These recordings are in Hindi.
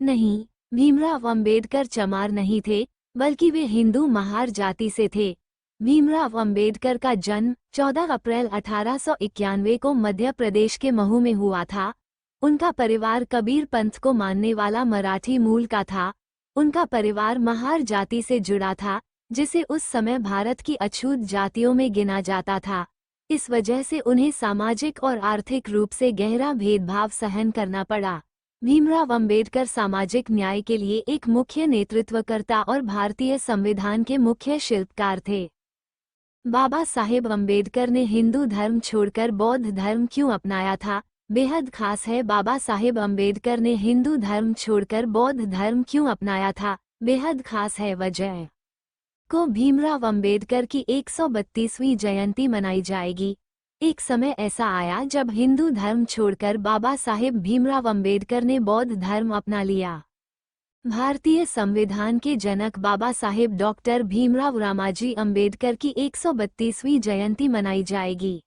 नहीं, भीमराव अंबेडकर चमार नहीं थे, बल्कि वे हिंदू महार जाति से थे। भीमराव अंबेडकर का जन्म 14 अप्रैल 1891 को मध्य प्रदेश के महू में हुआ था। उनका परिवार कबीर पंथ को मानने वाला मराठी मूल का था। उनका परिवार महार जाति से जुड़ा था, जिसे उस समय भारत की अछूत जातियों में गिना जाता था। इस वजह से उन्हें सामाजिक और आर्थिक रूप से गहरा भेदभाव सहन करना पड़ा। भीमराव अंबेडकर सामाजिक न्याय के लिए एक मुख्य नेतृत्वकर्ता और भारतीय संविधान के मुख्य शिल्पकार थे। बाबा साहेब अंबेडकर ने हिंदू धर्म छोड़कर बौद्ध धर्म क्यों अपनाया था? बेहद खास है। बाबा साहेब अंबेडकर ने हिंदू धर्म छोड़कर बौद्ध धर्म क्यों अपनाया था? बेहद खास है। वजह को भीमराव अंबेडकर की 132वीं जयंती मनाई जाएगी। एक समय ऐसा आया जब हिंदू धर्म छोड़कर बाबा साहेब भीमराव अंबेडकर ने बौद्ध धर्म अपना लिया। भारतीय संविधान के जनक बाबा साहेब डॉक्टर भीमराव रामाजी अंबेडकर की 132वीं जयंती मनाई जाएगी।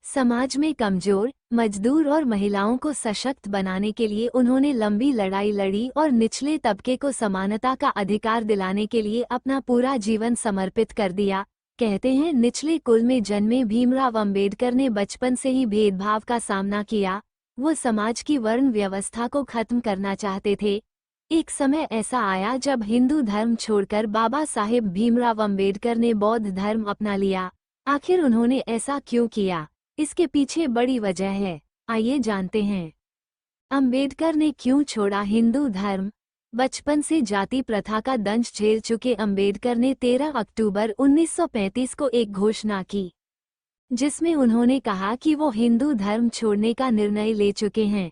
समाज में कमजोर, मजदूर और महिलाओं को सशक्त बनाने के लिए उन्होंने लंबी लड़ाई लड़ी और निचले तबके को समानता का अधिकार दिलाने के लिए अपना पूरा जीवन समर्पित कर दिया। कहते हैं निचले कुल में जन्मे भीमराव अंबेडकर ने बचपन से ही भेदभाव का सामना किया। वो समाज की वर्ण व्यवस्था को खत्म करना चाहते थे। एक समय ऐसा आया जब हिंदू धर्म छोड़कर बाबा साहेब भीमराव अंबेडकर ने बौद्ध धर्म अपना लिया। आखिर उन्होंने ऐसा क्यों किया? इसके पीछे बड़ी वजह है, आइए जानते हैं। अंबेडकर ने क्यों छोड़ा हिंदू धर्म? बचपन से जाति प्रथा का दंश झेल चुके अंबेडकर ने 13 अक्टूबर 1935 को एक घोषणा की, जिसमें उन्होंने कहा कि वो हिंदू धर्म छोड़ने का निर्णय ले चुके हैं।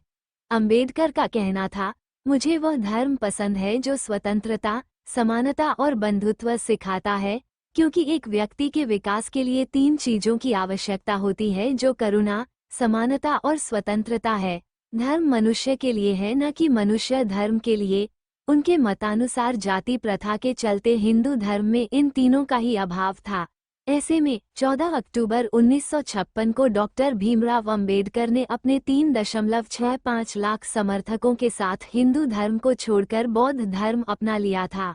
अंबेडकर का कहना था, मुझे वह धर्म पसंद है जो स्वतंत्रता, समानता और बंधुत्व सिखाता है, क्योंकि एक व्यक्ति के विकास के लिए 3 चीजों की आवश्यकता होती है, जो करुणा, समानता और स्वतंत्रता है। धर्म मनुष्य के लिए है, न कि मनुष्य धर्म के लिए। उनके मतानुसार जाति प्रथा के चलते हिंदू धर्म में इन तीनों का ही अभाव था। ऐसे में 14 अक्टूबर 1956 को डॉक्टर भीमराव अंबेडकर ने अपने 3.65 लाख समर्थकों के साथ हिंदू धर्म को छोड़कर बौद्ध धर्म अपना लिया था।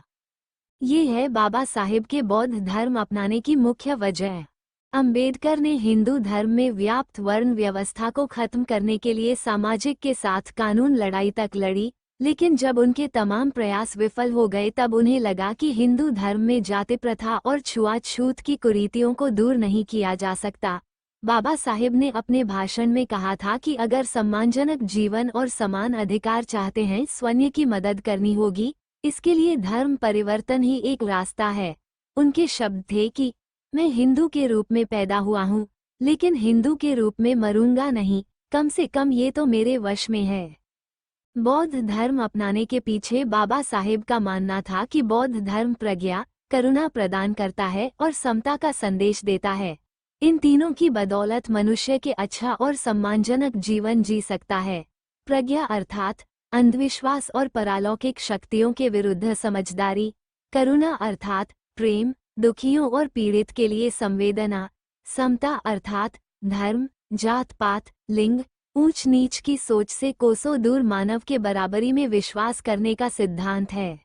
ये है बाबा साहेब के बौद्ध धर्म अपनाने की मुख्य वजह। अंबेडकर ने हिंदू धर्म में व्याप्त वर्ण व्यवस्था को खत्म करने के लिए सामाजिक के साथ कानून लड़ाई तक लड़ी, लेकिन जब उनके तमाम प्रयास विफल हो गए तब उन्हें लगा कि हिंदू धर्म में जाति प्रथा और छुआछूत की कुरीतियों को दूर नहीं किया जा सकता। बाबा साहेब ने अपने भाषण में कहा था कि अगर सम्मानजनक जीवन और समान अधिकार चाहते हैं, स्वयं की मदद करनी होगी। इसके लिए धर्म परिवर्तन ही एक रास्ता है। उनके शब्द थे कि मैं हिंदू के रूप में पैदा हुआ हूँ, लेकिन हिंदू के रूप में मरूंगा नहीं, कम से कम ये तो मेरे वश में है। बौद्ध धर्म अपनाने के पीछे बाबा साहेब का मानना था कि बौद्ध धर्म प्रज्ञा, करुणा प्रदान करता है और समता का संदेश देता है। इन तीनों की बदौलत मनुष्य के अच्छा और सम्मानजनक जीवन जी सकता है। प्रज्ञा अर्थात अंधविश्वास और परालौकिक शक्तियों के विरुद्ध समझदारी, करुणा अर्थात प्रेम, दुखियों और पीड़ित के लिए संवेदना, समता अर्थात धर्म, जात पात, लिंग, ऊंच नीच की सोच से कोसों दूर मानव के बराबरी में विश्वास करने का सिद्धांत है।